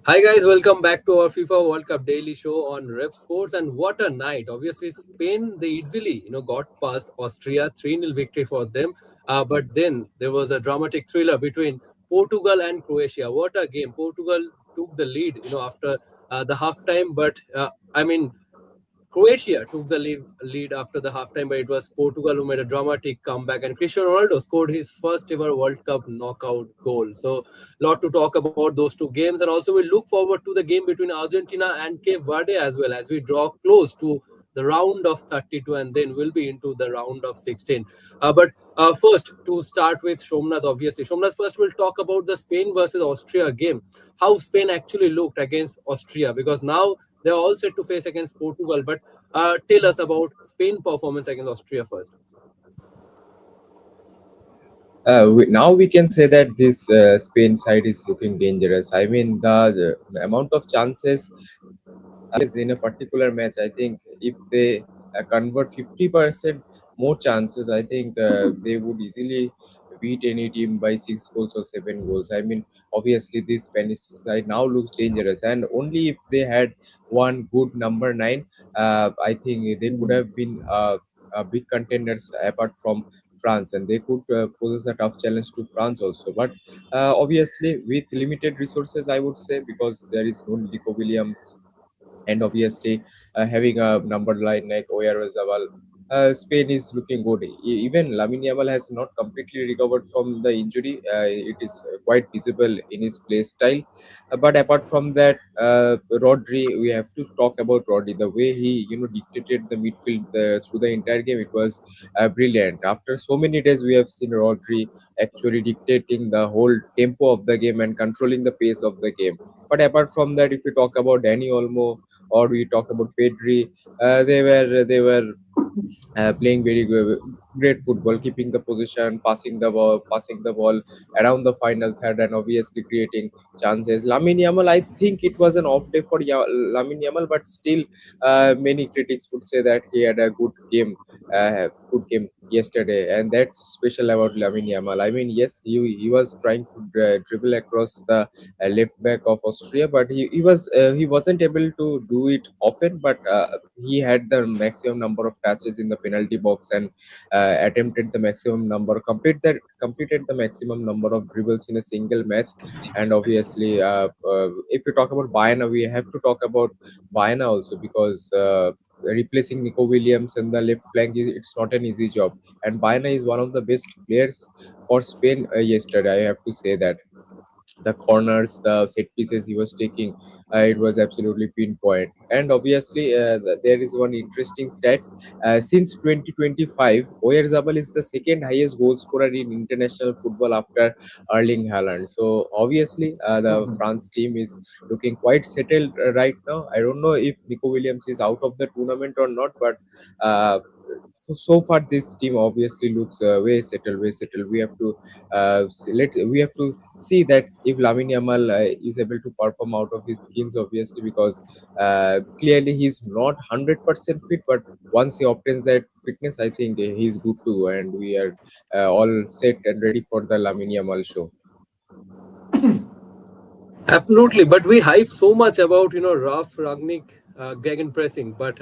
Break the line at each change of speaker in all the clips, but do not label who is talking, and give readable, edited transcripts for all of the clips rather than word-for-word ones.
Hi guys, welcome back to our FIFA World Cup daily show on Rep Sports. And what a night! Obviously, Spain they easily got past Austria, 3-0 victory for them. But then there was a dramatic thriller between Portugal and Croatia. What a game! Portugal took the lead after the halftime, but Croatia took the lead after the halftime, but it was Portugal who made a dramatic comeback, and Cristiano Ronaldo scored his first ever World Cup knockout goal. So, lot to talk about those two games, and also we look forward to the game between Argentina and Cape Verde as well as we draw close to the round of 32, and then we'll be into the round of 16. But first, to start with Shomnath, obviously, Shomnath, first we'll talk about the Spain versus Austria game, how Spain actually looked against Austria, because now they're all set to face against Portugal. But tell us about Spain performance against Austria first.
Now we can say that this Spain side is looking dangerous. I mean, the amount of chances is in a particular match. I think if they convert 50% more chances, I think they would easily beat any team by 6 goals or 7 goals. I mean, obviously, this Spanish side now looks dangerous, and only if they had one good number nine, I think they could have been big contenders apart from France, and they could pose a tough challenge to France also. But obviously, with limited resources, I would say, because there is no Nico Williams, and obviously having a number line like Oyarzabal, Spain is looking good. Even Lamine Yamal has not completely recovered from the injury. It is quite visible in his play style. But apart from that, Rodri, we have to talk about Rodri. The way he, dictated the midfield through the entire game, it was brilliant. After so many days, we have seen Rodri actually dictating the whole tempo of the game and controlling the pace of the game. But apart from that, if we talk about Danny Olmo, or we talk about Pedri, they were playing very great football, keeping the position, passing the ball around the final third, and obviously creating chances. Lamine Yamal, I think it was an off day for Lamine Yamal, but still, many critics would say that he had a good game yesterday, and that's special about Lamine Yamal. I mean, yes, he was trying to dribble across the left back of Austria, but he wasn't able to do it often. But he had the maximum number of touches in the penalty box, and attempted the maximum number, completed the maximum number of dribbles in a single match. And obviously, if we talk about Bayana, we have to talk about Bayana also, because replacing Nico Williams in the left flank it's not an easy job, and Bayana is one of the best players for Spain yesterday. I have to say that the corners, the set pieces he was taking, it was absolutely pinpoint. And obviously, there is one interesting stats. Since 2025, Oyarzabal is the second highest goal scorer in international football after Erling Haaland. So obviously, the France team is looking quite settled right now. I don't know if Nico Williams is out of the tournament or not, but uh, so far this team obviously looks way settled, way settled. We have to see that if Lamine Yamal is able to perform out of his skins, obviously, because clearly he's not 100% fit, but once he obtains that fitness, I think he's good too, and we are all set and ready for the Lamine Yamal show.
Absolutely, but we hype so much about Ralf Ragnick gegen pressing, but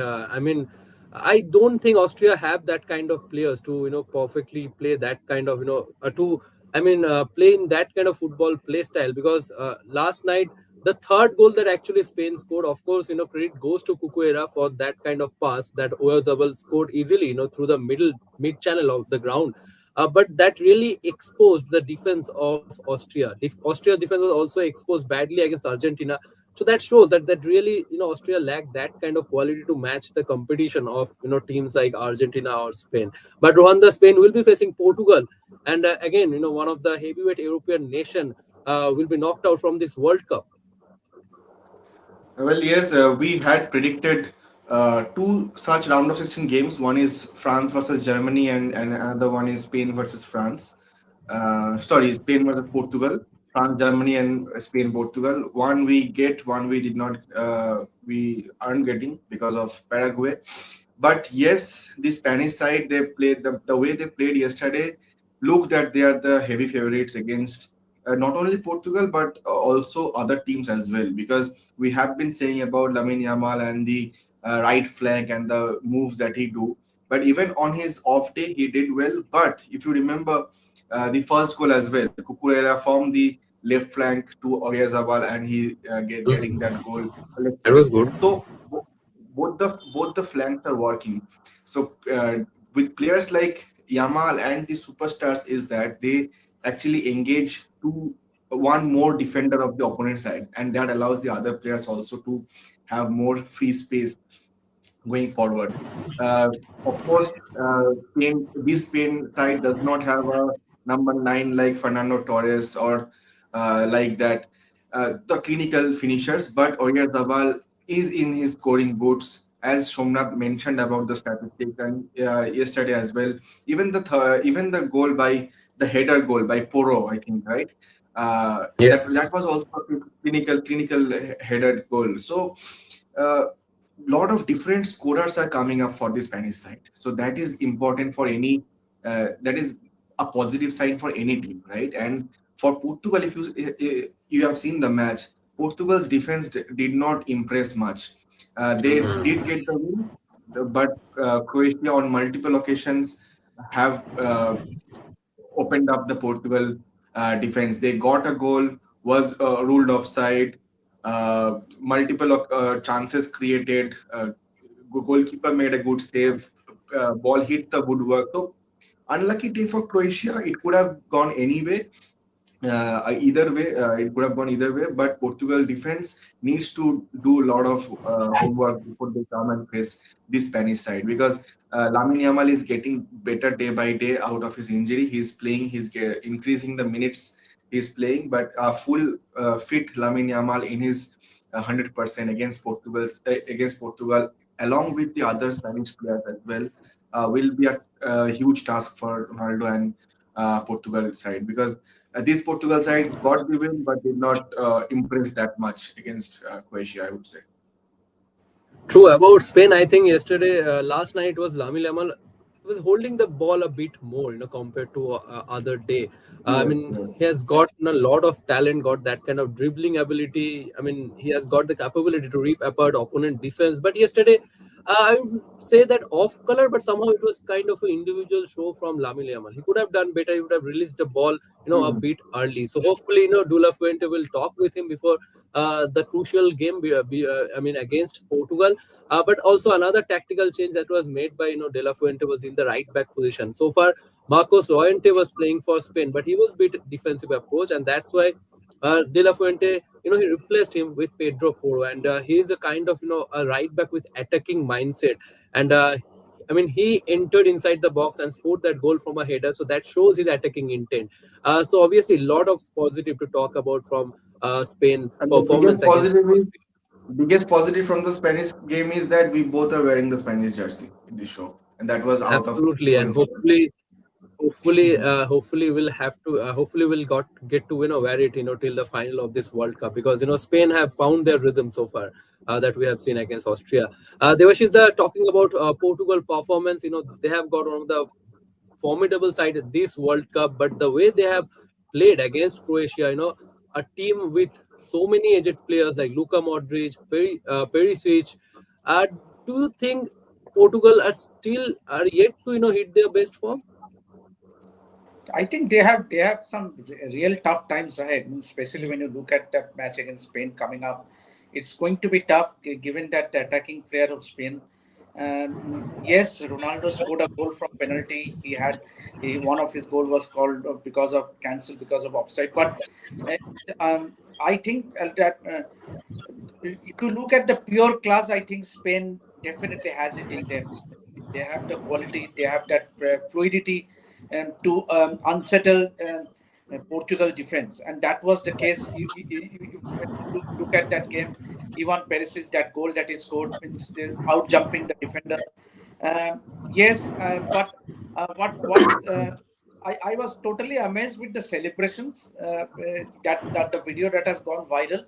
I don't think Austria have that kind of players to perfectly play that kind of to play in that kind of football play style, because last night the third goal that actually Spain scored, of course, credit goes to Cucuera for that kind of pass that Oyarzabal scored easily through the mid channel of the ground. But that really exposed the defense of Austria. Austria's defense was also exposed badly against Argentina. So that shows that really Austria lacked that kind of quality to match the competition of teams like Argentina or Spain. But Rohan, the Spain will be facing Portugal, and again one of the heavyweight European nation will be knocked out from this World Cup.
Well, yes, we had predicted two such round of 16 games. One is France versus Germany, and another one is Spain versus France. Sorry, Spain versus Portugal. France, Germany, and Spain, Portugal. One we get, one we did not. We aren't getting because of Paraguay. But yes, the Spanish side, they played the way they played yesterday. Look that they are the heavy favorites against not only Portugal but also other teams as well, because we have been saying about Lamine Yamal and the right flank and the moves that he do. But even on his off day, he did well. But if you remember the first goal as well, Cucurella from the left flank to Oyarzabal, and he getting that goal left
That
flank.
was good.
So both the flanks are working. So with players like Yamal and the superstars, is that they actually engage to one more defender of the opponent side, and that allows the other players also to have more free space going forward. Uh, of course, this Spain side does not have a number nine like Fernando Torres or like that, the clinical finishers, but Oyarzabal is in his scoring boots, as Somnath mentioned about the statistics and yesterday as well. Even the goal by the header goal by Poro, I think, right? That
Yes.
was also a clinical headed goal. So lot of different scorers are coming up for the Spanish side. So that is important for any. That is a positive sign for any team, right? And for Portugal, if you have seen the match, Portugal's defense did not impress much. They did get the win, but Croatia on multiple occasions have opened up the Portugal defense. They got a goal, was ruled offside, multiple chances created. Goalkeeper made a good save. Ball hit the woodwork. So unlucky day for Croatia. It could have gone anyway. Either way, it could have gone either way. But Portugal defense needs to do a lot of homework before they come and face the Spanish side, because Lamine Yamal is getting better day by day out of his injury. He's playing. He's increasing the minutes he's playing. But full fit Lamine Yamal in his 100% against Portugal, along with the other Spanish players as well, will be a huge task for Ronaldo and Portugal side, because this Portugal side got the win but did not impress that much against Croatia, I would say.
True about Spain. I think yesterday, last night was Lamine Yamal was holding the ball a bit more, compared to other day. I
Yes,
mean,
yes.
he has got a lot of talent, got that kind of dribbling ability. I mean, he has got the capability to rip apart opponent defense. But yesterday, I would say that off color, but somehow it was kind of an individual show from Lamine Yamal. He could have done better. He would have released the ball, a
Hmm.
bit early. So hopefully, Dula Fuente will talk with him before the crucial game, I mean, against Portugal. But also another tactical change that was made by De La Fuente was in the right back position. So far, Marcos Llorente was playing for Spain, but he was bit defensive approach, and that's why De La Fuente, he replaced him with Pedro Porro, and he is a kind of a right back with attacking mindset, and I mean, he entered inside the box and scored that goal from a header, so that shows his attacking intent. So obviously, a lot of positive to talk about from Spain
And the
performance against.
biggest positive from the Spanish game is that we both are wearing the Spanish jersey in the show, and that was out of
Absolutely, and
coincidence.
hopefully we'll have to hopefully we'll got get to wear it till the final of this World Cup, because Spain have found their rhythm so far, that we have seen against Austria. Devashish, talking about Portugal performance, they have got one of the formidable side in this World Cup, but the way they have played against Croatia, a team with so many aged players like Luka Modric, Perisic, uh, do you think Portugal are yet to hit their best form?
I think they have some real tough times ahead, especially when you look at that match against Spain coming up. It's going to be tough given that the attacking player of Spain. Yes, Ronaldo scored a goal from penalty. One of his goal was called because of cancelled because of offside. But I think that if you look at the pure class, I think Spain definitely has it in them. They have the quality, they have that fluidity to unsettle Portugal defense, and that was the case. When you look at that game, Ivan Perisic, that goal that he scored means out jumping the defenders. Yes, but I was totally amazed with the celebrations that the video that has gone viral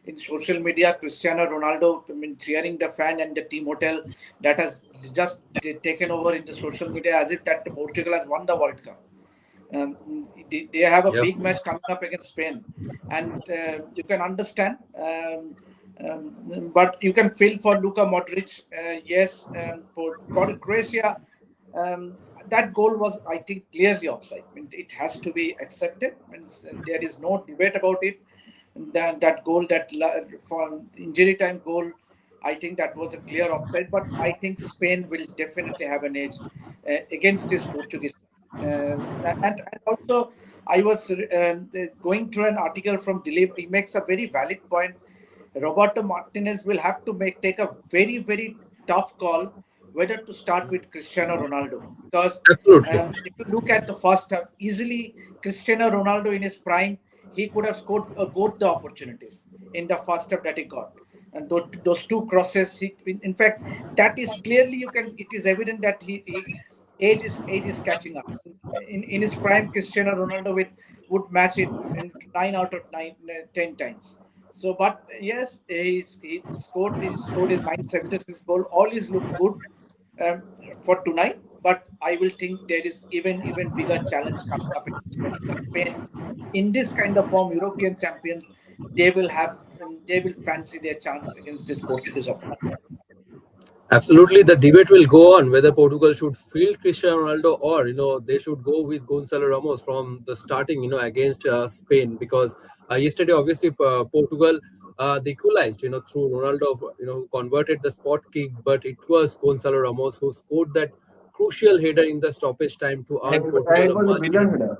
in social media. Cristiano Ronaldo, cheering the fan and the team hotel, that has just taken over in the social media as if that Portugal has won the World Cup. They have a
Yep.
big match coming up against Spain, and you can understand. But you can feel for Luka Modric. Yes, for Croatia, that goal was, I think, clearly offside. I mean, it has to be accepted. Means there is no debate about it. That goal, for injury time goal, I think that was a clear offside. But I think Spain will definitely have an edge against this Portuguese. And also, I was going through an article from Dilip. He makes a very valid point. Roberto Martinez will have to take a very tough call whether to start with Cristiano Ronaldo, because
Absolutely.
if you look at the first half, easily Cristiano Ronaldo in his prime, he could have scored both the opportunities in the first half that he got. And those two crosses, in fact, that is clearly, it is evident that age is catching up. In his prime, Cristiano Ronaldo would match it in 9 out of 10 times. So, but yes, he scored his 976 goal. All is look good um, for tonight. But I will think there is even bigger challenge coming up in Spain, because Spain, in this kind of form, European champions, they will fancy their chance against this Portuguese opponent.
Absolutely, the debate will go on whether Portugal should field Cristiano Ronaldo or they should go with Gonzalo Ramos from the starting against Spain, because yesterday obviously Portugal they equalized through Ronaldo who converted the spot kick, but it was Gonzalo Ramos who scored that crucial header in the stoppage time to
And
earn Portugal
it
a
was a
much
brilliant header.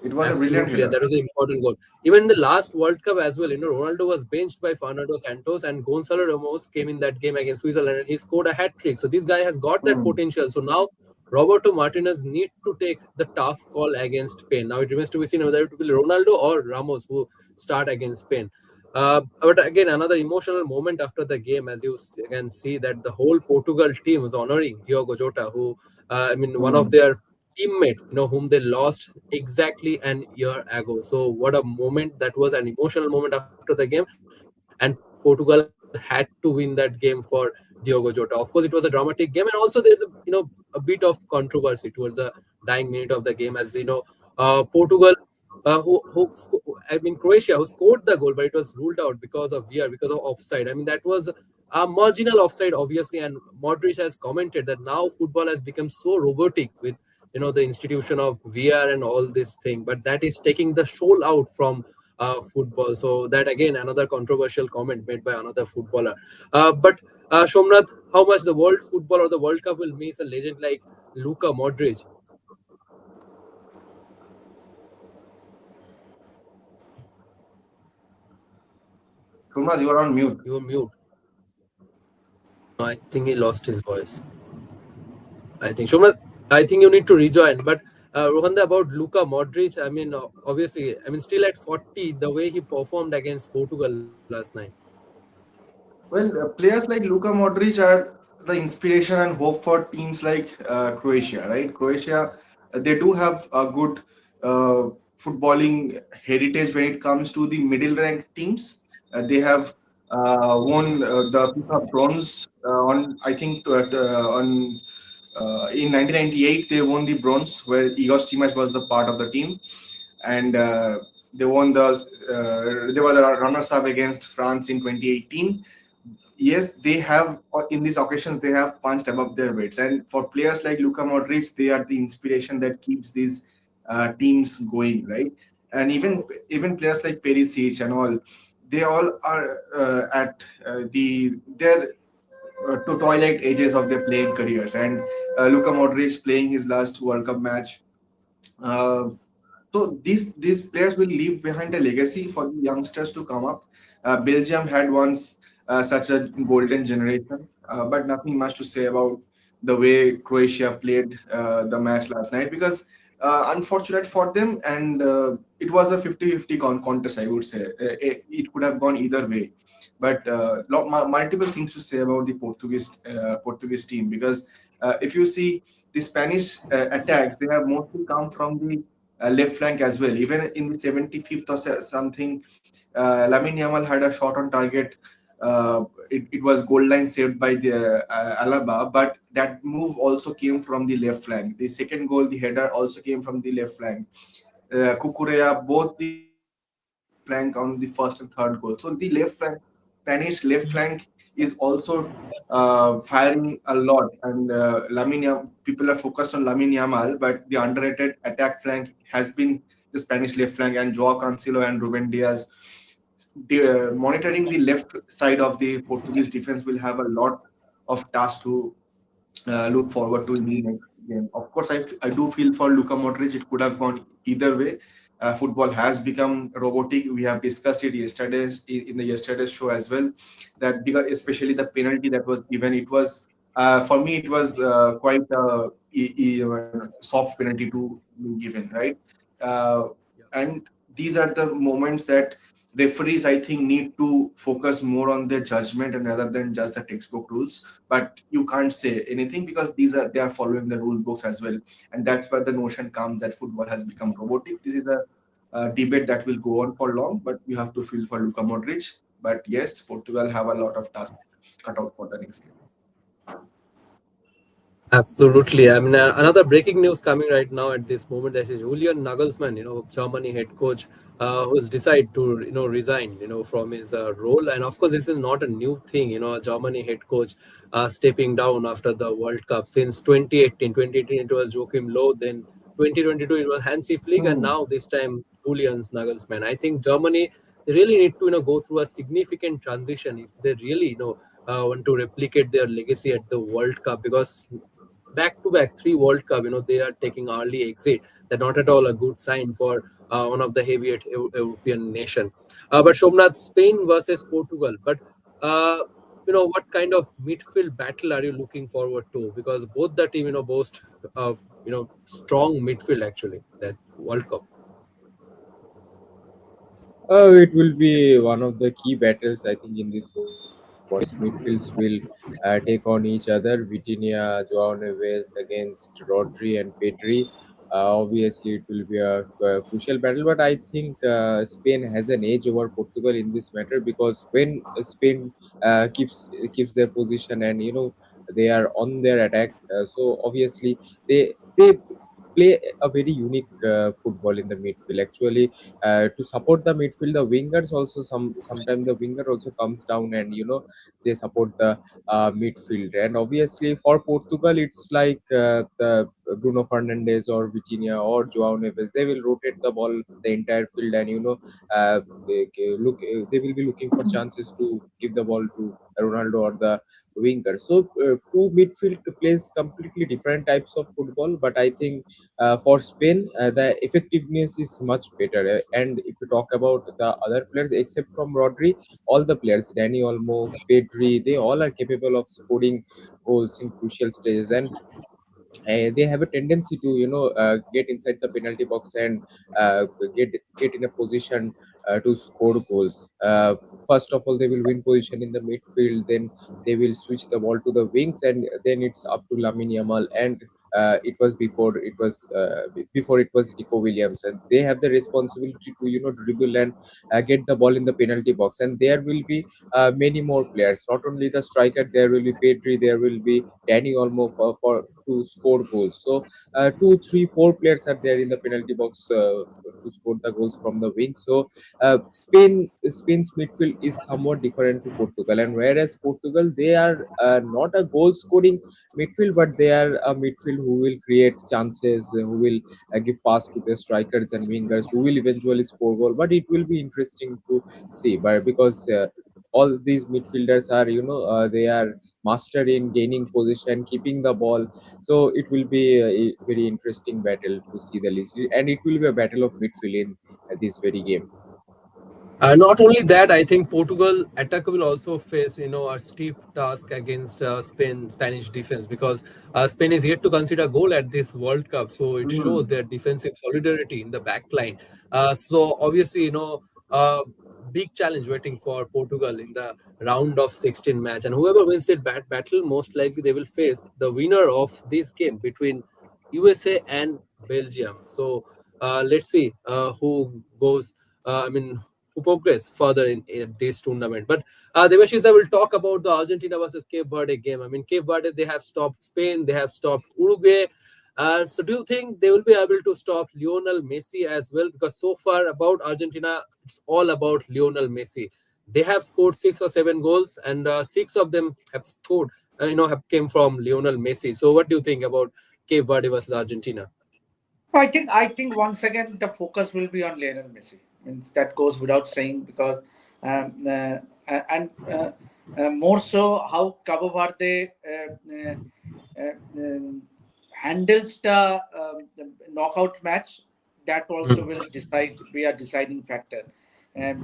It was a brilliant
Absolutely, and
header.
that was an important goal. Even in the last World Cup as well, Ronaldo was benched by Fernando Santos, and Gonzalo Ramos came in that game against Switzerland, and he scored a hat trick. So this guy has got that
Hmm.
potential. So now Roberto Martinez need to take the tough call against Spain. Now it remains to be seen whether it will be Ronaldo or Ramos who start against Spain. But again, another emotional moment after the game, as you can see that the whole Portugal team was honoring Diogo Jota, who one of
Hmm.
their teammate, whom they lost exactly an year ago. So what a moment that was, an emotional moment after the game, and Portugal had to win that game for Diogo Jota. Of course, it was a dramatic game, and also there's a bit of controversy towards the dying minute of the game, as Portugal. Croatia, who scored the goal, but it was ruled out because of VR, because of offside. That was a marginal offside, obviously. And Modric has commented that now football has become so robotic with the institution of VR and all this thing, but that is taking the soul out from football. So that again another controversial comment made by another footballer. But Shomnath, how much the world football or the World Cup will miss a legend like Luka Modric?
Kumraz, you are on mute.
You were mute. No, I think he lost his voice. I think Shomnath, I think you need to rejoin. But Rohanda, about Luka Modric, obviously, still at 40, the way he performed against Portugal last night.
Well, players like Luka Modric are the inspiration and hope for teams like Croatia, right? Croatia, they do have a good uh, footballing heritage when it comes to the middle ranked teams. They have won the FIFA bronze on, I think, on in 1998 they won the bronze, where Igor Stimac was the part of the team, and they won they were the runners up against France in 2018. Yes, they have in these occasions they have punched above their weights, and for players like Luka Modric, they are the inspiration that keeps these teams going, right? And even players like Perisic and all, they all are at their to twilight ages of their playing careers, and Luka Modric playing his last World Cup match. Uh, so these players will leave behind a legacy for the youngsters to come up. Belgium had once such a golden generation, but nothing much to say about the way Croatia played the match last night, because unfortunate for them, and it was a 50-50 contest, I would say. It could have gone either way. But multiple things to say about the Portuguese team, because if you see the Spanish attacks, they have mostly come from the left flank as well. Even in the 75th or something, Lamine Yamal had a shot on target it was goal line saved by the Alaba, but that move also came from the left flank. The second goal, the header, also came from the left flank. Kukurea, both the goals came from the left flank on the first and third goal. So the left flank, Spanish left flank is also firing a lot. And people are focused on Lamine Yamal, but the underrated attack flank has been the Spanish left flank, and Joao Cancelo and Ruben Diaz. Monitoring the left side of the Portuguese defense will have a lot of tasks to look forward to in the next game. Of course, I do feel for Luka Modric, it could have gone either way. Football has become robotic. We have discussed it yesterday in the yesterday's show as well. That because especially the penalty that was given, it was for me it was quite a soft penalty to be given, right? Uh, and these are the moments that referees I think need to focus more on their judgment and rather than just the textbook rules, but you can't say anything because they are following the rule books as well, and that's where the notion comes that football has become robotic. This is a debate that will go on for long, but you have to feel for Luka Modric. But yes, Portugal have a lot of tasks cut out for the next game.
Absolutely. I mean, another breaking news coming right now at this moment, that is Julian Nagelsmann, Germany head coach, who's decided to, resign, from his role. And of course, this is not a new thing, a Germany head coach stepping down after the World Cup. Since 2018, 2018 it was Joachim Low, then 2022 it was Hansi Flick, and
Hmm.
now this time Julian Nagelsmann. I think Germany, they really need to, go through a significant transition if they really, want to replicate their legacy at the World Cup, because back to back three World Cup, they are taking early exit. They're not at all a good sign for one of the heavyweight European nation. But Shomnath, Spain versus Portugal. But what kind of midfield battle are you looking forward to? Because both the team, boast strong midfield actually that World Cup.
It will be one of the key battles, I think, in this World Cup. Midfields will take on each other. Vitinha, Joao Neves against Rodri and Pedri. Obviously, it will be a crucial battle, but I think Spain has an edge over Portugal in this matter because when Spain keeps their position and they are on their attack, so obviously they play a very unique football in the midfield. Actually, to support the midfield, the wingers also sometimes the winger also comes down and they support the midfield. And obviously for Portugal, it's like the Bruno Fernandes or Vitinha or Joao Neves. They will rotate the ball the entire field, and they will be looking for chances to give the ball to Ronaldo or the winger. So two midfield plays completely different types of football, but I think for Spain, the effectiveness is much better. And if you talk about the other players, except from Rodri, all the players, Dani Olmo, Pedri, they all are capable of scoring goals in crucial stages. And they have a tendency to get inside the penalty box and uh, get get in a position to score goals. First of all, they will win position in the midfield, then they will switch the ball to the wings, and then it's up to Lamine Yamal. And before it was Nico Williams, and they have the responsibility to dribble and get the ball in the penalty box. And there will be many more players, not only the striker. There will be Pedri, there will be Danny Olmo for to score goals. So two, three, four players are there in the penalty box to score the goals from the wing. So Spain's midfield is somewhat different to Portugal, and whereas Portugal, they are not a goal scoring midfield, but they are a midfield who will create chances, who will give pass to the strikers and wingers, who will eventually score goal. But it will be interesting to see, but because all these midfielders are they are master in gaining position, keeping the ball. So it will be a very interesting battle to see the list, and it will be a battle of midfield in this very game.
Not only that, I think Portugal attacker will also face, a stiff task against Spanish defense, because Spain is yet to consider goal at this World Cup, so it shows
Hmm.
their defensive solidarity in the back line. So obviously, big challenge waiting for Portugal in the round of 16 match, and whoever wins that battle, most likely they will face the winner of this game between USA and Belgium. So let's see who goes. I mean, progress further in this tournament. But Devashish, I will talk about the Argentina versus Cape Verde game. I mean, Cape Verde, they have stopped Spain, they have stopped Uruguay. So do you think they will be able to stop Lionel Messi as well? Because so far about Argentina, it's all about Lionel Messi. They have scored 6 or 7 goals, and 6 of them have scored, have came from Lionel Messi. So what do you think about Cape Verde versus Argentina?
I think once again the focus will be on Lionel Messi. Means that goes without saying because and more so how Cabo Verde handles the knockout match, that also will decide be a deciding factor,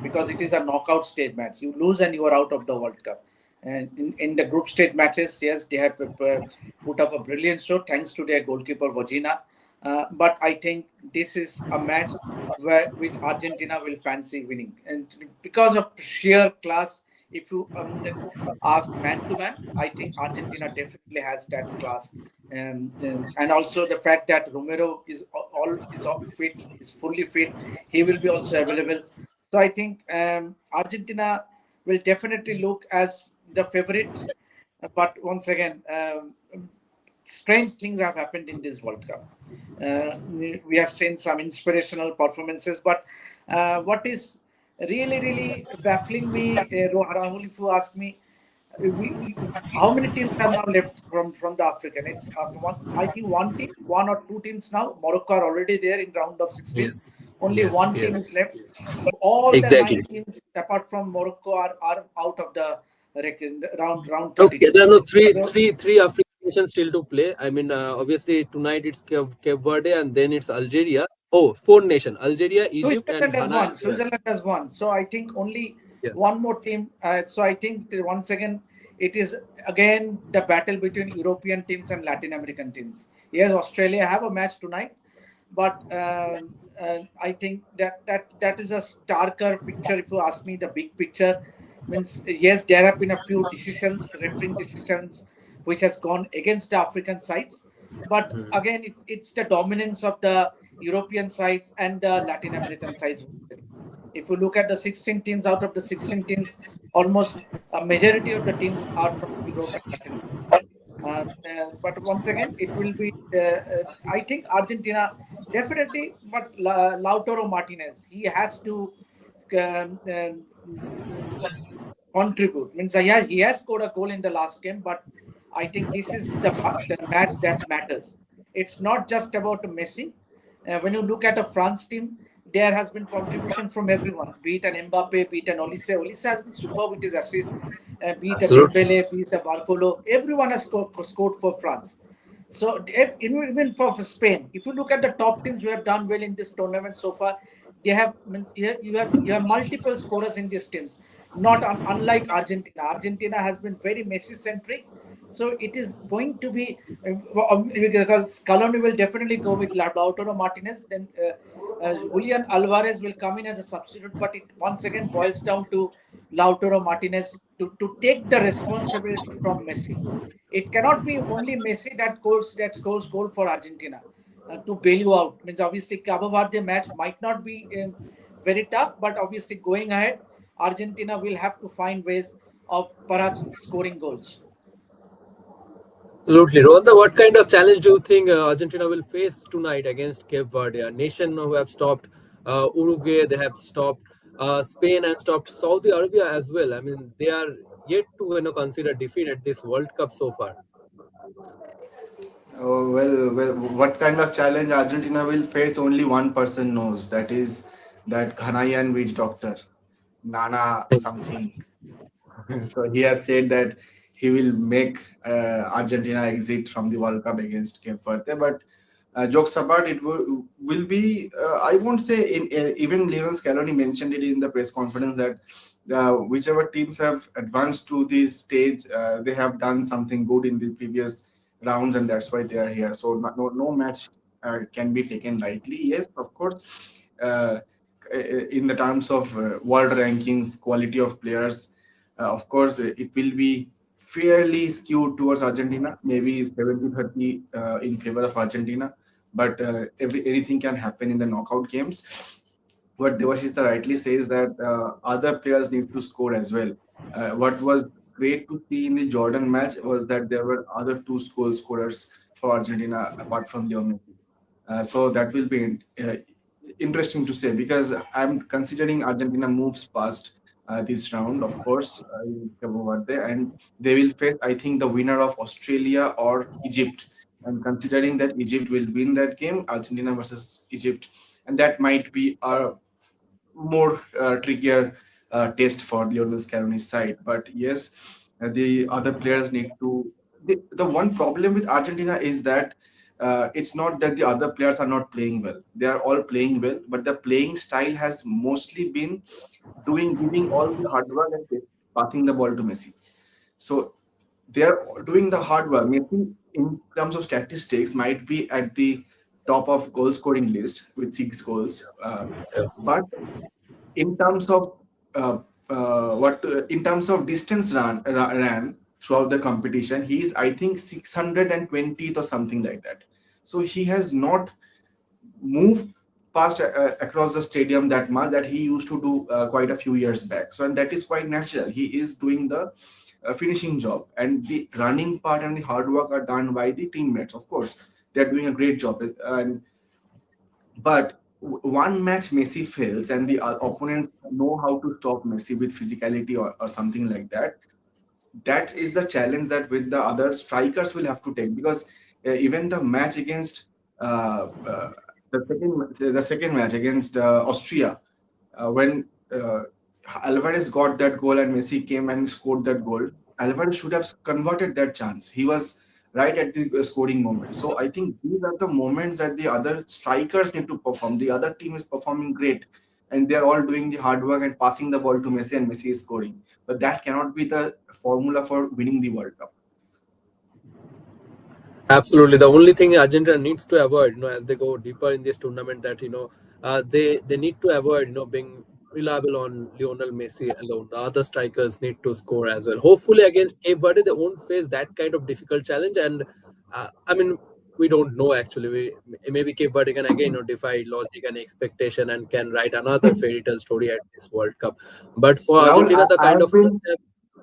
because it is a knockout stage match. You lose and you are out of the World Cup. And in the group stage matches, yes, they have put up a brilliant show thanks to their goalkeeper Vojina. But I think this is a match which Argentina will fancy winning, and because of sheer class. If you ask man to man, I think Argentina definitely has that class, and also the fact that Romero is all fit, is fully fit. He will be also available. So I think Argentina will definitely look as the favorite. But once again, strange things have happened in this World Cup. We have seen some inspirational performances, but what is really baffling me, Rahul, if you ask me, how many teams have now left from the African? It's I think one or two teams now. Morocco are already there in round of 16.
Yes,
Only
yes,
one team
yes.
is left. All the
Exactly.
9 teams apart from Morocco are out of the round
Okay,
32.
there are no three,
So
three, three African nations still to play. I mean, obviously tonight it's Cape Verde and then it's Algeria. Oh, four nation: Algeria, Egypt, and
Switzerland has
Ghana.
won.
And
Switzerland has won. So I think only
yeah,
one more team. So I think once again it is again the battle between European teams and Latin American teams. Yes, Australia have a match tonight, but I think that is a starker picture. If you ask me, the big picture means yes, there have been a few decisions, refereeing decisions, which has gone against the African sides, but again, it's the dominance of the European sides and the Latin American sides. If you look at the 16 teams, out of the 16 teams, almost a majority of the teams are from Europe and Latin America. But once again, it will be. I think Argentina definitely, but Lautaro Martinez, he has to um, um, contribute. Means yeah, he has scored a goal in the last game, but I think this is the match that matters. It's not just about Messi. When you look at a France team, there has been contribution from everyone, be it an Mbappe, be it an Olise. Olise has been superb with his assist, be it a
absolutely.
Dembele, be it a Barcolo. Everyone has scored for France. So even for Spain, if you look at the top teams who have done well in this tournament so far, they have means you have multiple scorers in these teams. Not unlike Argentina. Argentina has been very Messi centric, so it is going to be because Scaloni will definitely go with Lautaro Martinez. Then Julian Alvarez will come in as a substitute, but it once again boils down to Lautaro Martinez to take the responsibility from Messi. It cannot be only Messi that scores goal for Argentina to bail you out. Means obviously Cabo Verde match might not be very tough, but obviously going ahead, Argentina will have to find ways of perhaps scoring goals.
Absolutely. Ronda, what kind of challenge do you think Argentina will face tonight against Cape Verde, a nation who have stopped Uruguay, they have stopped Spain and stopped Saudi Arabia as well. I mean, they are yet to consider defeat at this World Cup so far.
Oh, well, what kind of challenge Argentina will face, only one person knows. That is that Ghanaian witch doctor, Nana something. So he has said that he will make Argentina exit from the World Cup against Cape Verde. But jokes apart, it will be. I won't say even Lionel Scaloni mentioned it in the press conference that whichever teams have advanced to this stage, they have done something good in the previous rounds, and that's why they are here. So no match can be taken lightly. Yes, of course. Uh, in the terms of world rankings, quality of players, of course, it will be fairly skewed towards Argentina, maybe 70-30 in favor of Argentina. But anything can happen in the knockout games. what Devashita rightly says, that other players need to score as well. What was great to see in the Jordan match was that there were other two goal scorers for Argentina apart from Leo Messi. So that will be interesting to say, because I'm considering Argentina moves past this round, of course, in Cabo Verde, and they will face, I think, the winner of Australia or Egypt. And considering that Egypt will win that game, Argentina versus Egypt, and that might be a more trickier test for Lionel Scaloni's side. But yes, the other players need to. The one problem with Argentina is that it's not that the other players are not playing well. They are all playing well, but the playing style has mostly been giving all the hard work and passing the ball to Messi. So they are doing the hard work. Messi, in terms of statistics, might be at the top of goal scoring list with 6 goals. But in terms of what in terms of distance ran throughout the competition, he is, I think, 620th or something like that. So he has not moved past across the stadium that much that he used to do quite a few years back. So, and that is quite natural. He is doing the finishing job, and the running part and the hard work are done by the teammates. Of course, they are doing a great job, and but one match Messi fails, and the opponent know how to stop Messi with physicality or something like that. That is the challenge that with the other strikers will have to take, because even the match against uh, the second match against Austria, when Alvarez got that goal and Messi came and scored that goal, Alvarez should have converted that chance. He was right at the scoring moment. So I think these are the moments that the other strikers need to perform. The other team is performing great, and they're all doing the hard work and passing the ball to Messi, and Messi is scoring. But that cannot be the formula for winning the World Cup.
Absolutely. The only thing Argentina needs to avoid, as they go deeper in this tournament, that they need to avoid, being reliable on Lionel Messi alone. The other strikers need to score as well. Hopefully, against Cape Verde, they won't face that kind of difficult challenge. And I mean, we don't know actually. Maybe Cape Verde can again defy logic and expectation and can write another fairy tale story at this World Cup. But for
Rahul,
Argentina, the
I
kind
have
of form
been
they have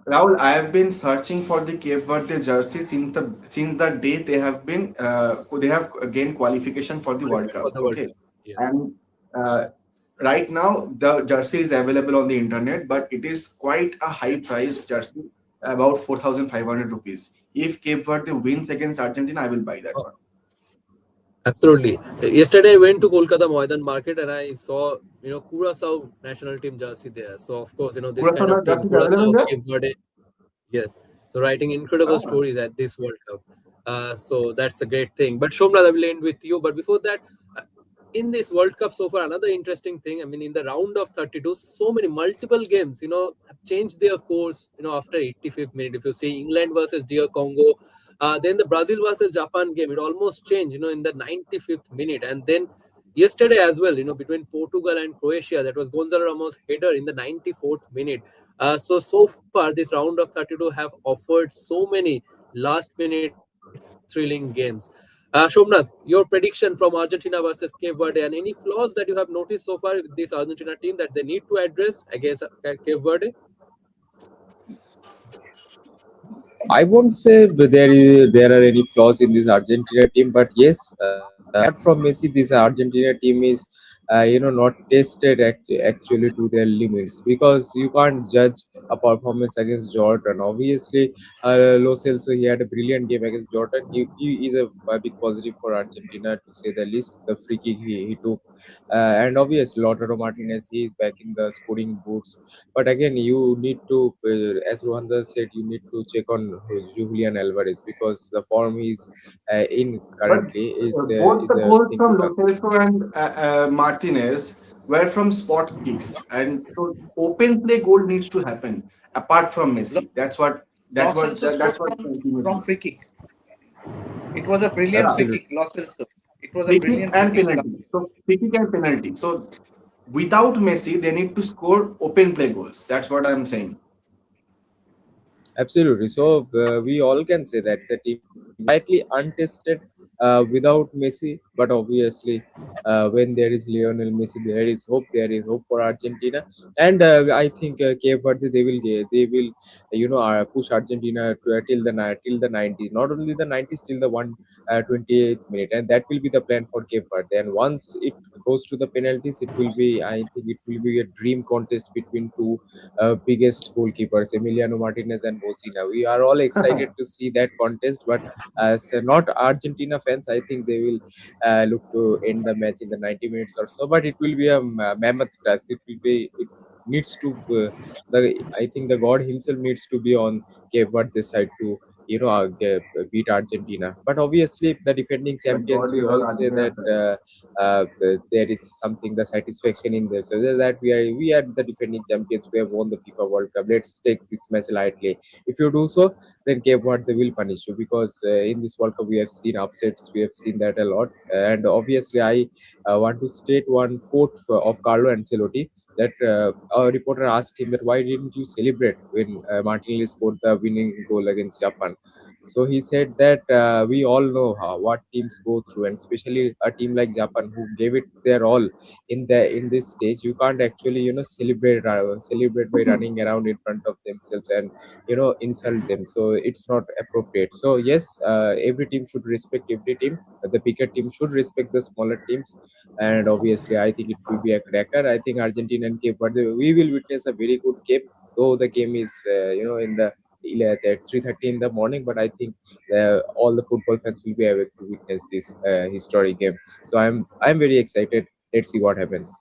Rahul, I have been searching for the Cape Verde jersey since the day they have gained qualification for the World
qualified for
Cup.
the World
Okay,
Cup. Yes.
and uh, right now the jersey is available on the internet, but it is quite a high priced jersey, about 4,500 rupees. If Cape Verde wins against Argentina, I will buy that one.
Absolutely. Yesterday I went to Kolkata Moidan Market and I saw, Curaçao national team jersey there. So of course, this kind
Purasana
of team,
jersey is available
Curaçao,
there.
Cape Verde, yes. So writing incredible
Ah.
stories at this World Cup. So that's a great thing. But Shomla, I will end with you. But before that, uh, in this World Cup so far, another interesting thing. I mean, in the round of 32, so many multiple games, have changed their course. After 85th minute, if you see England versus DR Congo, then the Brazil versus Japan game, it almost changed. In the 95th minute, and then yesterday as well. Between Portugal and Croatia, that was Gonzalo Ramos' header in the 94th minute. So far, this round of 32 have offered so many last-minute thrilling games. Shomnath, your prediction from Argentina versus Cape Verde, and any flaws that you have noticed so far with this Argentina team that they need to address against Cape Verde?
I won't say there are any flaws in this Argentina team, but yes, apart from Messi, this Argentina team is not tested actually to their limits, because you can't judge a performance against Jordan. Obviously, Lo Celso, he had a brilliant game against Jordan. He is a big positive for Argentina, to say the least. The free kick he took, and obviously Lautaro Martinez, he is back in the scoring boots. But again, you need to, as Rohanda said, you need to check on Julian Alvarez, because the form he's in
But
currently
both
is
the
a
goals
thing to
from Lo
talk.
Celso and Martinez were from spot kicks, and so open play goal needs to happen apart from
Lo
Messi. That's
Celso
what
scored
the team is
from
doing.
free kick. It was a brilliant free
Yeah,
kick.
Absolutely.
Lo Celso. It was a
free kick
brilliant free
and
kick.
penalty. So free kick and penalty. So without Messi, they need to score open play goals. That's what I'm saying.
Absolutely. So we all can say that the team is slightly untested without Messi. But obviously, when there is Lionel Messi, there is hope. There is hope for Argentina, and I think Cape Verde, they will push Argentina to, till the 90s. Not only the 90s, till the 28th minute, and that will be the plan for Cape Verde. And once it goes to the penalties, it will be, I think it will be a dream contest between two biggest goalkeepers, Emiliano Martinez and Mozina. We are all excited to see that contest, but as not Argentina fans, I think they will look to end the match in the 90 minutes or so. But it will be a mammoth task. It will be. It needs to. I think the God Himself needs to be on Cape Verde side to beat Argentina. But obviously, the defending
But
champions,
God
we
will have
all say
Argentina
that
side.
there is something, the satisfaction in there. So that we are the defending champions. We have won the FIFA World Cup. Let's take this match lightly. If you do so, then Cape Verde will punish you, because in this World Cup we have seen upsets. We have seen that a lot. And obviously, I want to state one quote of Carlo Ancelotti, that a reporter asked him that why didn't you celebrate when Martinelli scored the winning goal against Japan. So he said that we all know what teams go through, and especially a team like Japan who gave it their all in this stage. You can't actually celebrate by running around in front of themselves and insult them. So it's not appropriate. So yes, every team should respect every team. The bigger team should respect the smaller teams, and obviously I think it will be a cracker. I think Argentina and Cape Verde, we will witness a very good game, though the game is in the at 3:30 in the morning. But I think all the football fans will be able to witness this historic game. So I'm very excited. Let's see what happens.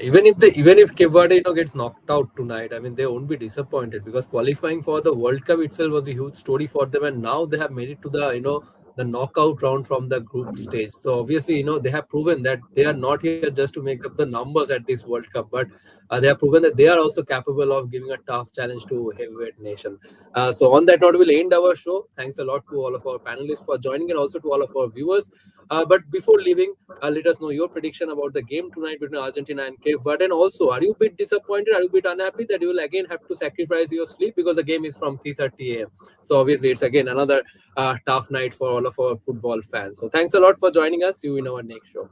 Even if Cape Verde gets knocked out tonight, I mean they won't be disappointed, because qualifying for the World Cup itself was a huge story for them, and now they have made it to the knockout round from the group stage. So obviously they have proven that they are not here just to make up the numbers at this World Cup, but they have proven that they are also capable of giving a tough challenge to heavyweight nation. So on that note, we'll end our show. Thanks a lot to all of our panelists for joining, and also to all of our viewers. But before leaving, let us know your prediction about the game tonight between Argentina and Cape Verde. And also, are you a bit disappointed? Are you a bit unhappy that you will again have to sacrifice your sleep because the game is from 3:30 a.m.? So obviously, it's again another tough night for all of our football fans. So thanks a lot for joining us. See you in our next show.